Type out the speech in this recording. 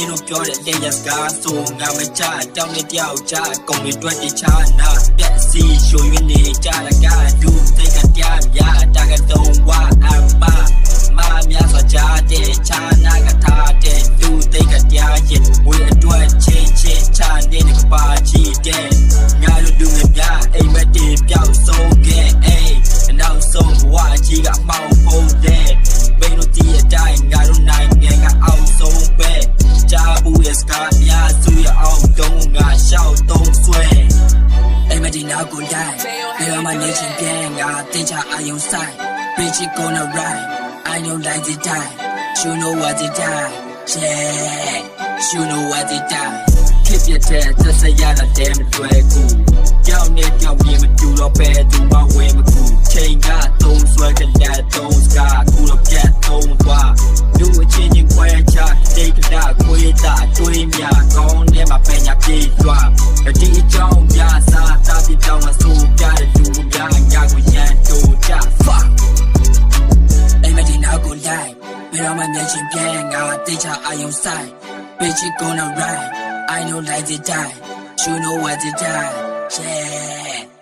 င်းတို့ပြောတဲ့လက်ရစကားဆိုငါမချတောင်းတဲ့တယောက်ချကုန်တွေတွက်တခြားနာပြက်စီရှိုးရင်းနေကြတာကဒူစိတ်ကတရားမြတာကတော့ဝါအမမာများစွာချတဲ့ချာနာကထားတဲ့ဒူစိတ်ကတရားရင်ဝေအတွက်ချင်းချင်းချနေတဲ့ကပါချီတဲ့ငါတို့လူငယ်များအိမ်မက်တွေပျောက်ဆုံးခဲ့အေးနောက်ဆုံးဘဝကြီးကမောင်းဖို့တဲ့မင်းတို့ဒီအတိုင်းငါတို့နိုင်ငံကအောက်ဆုံးပဲကြားဘူးရဲ့စကားများစုရအောင်တုံးငါရှောက်တုံးဆွဲအိမ်မက်တွေနောက်ကိုတိုင်းဘယ်မှာနေချင်ပြန်ငါတင်ချအာယုံဆိုင် Bitch you gonna ride I know like the die you know what they die yeah you know what they die keep your head just say ya la damn it တွေ့ကူကြောက်နေကြောက်ရင်မတူတော့ပဲသူမဝဲမကူချိန်ကသုံးဆွဲတဲ့လက်သုံးစကားကူတော့ပြတ်သုံးသွားလူအချင်းချင်းခွဲချတိတ်ကတာခွေးတာတွေးမြကောင်းနေမှာပညာပြေးသွားဒီအကြောင်းပြစားတာပြတောင်းမဆိုးပြတဲ့လူများငါကိုရန်တူကြ fuck အိမ်မဒီနောက်ကိုလိုက်ဘယ်တော့မှမျက်ချင်းပြဲငါတိတ်ချအာယုံဆိုင် Bitch you gonna ride I know like they die you know what they die yeah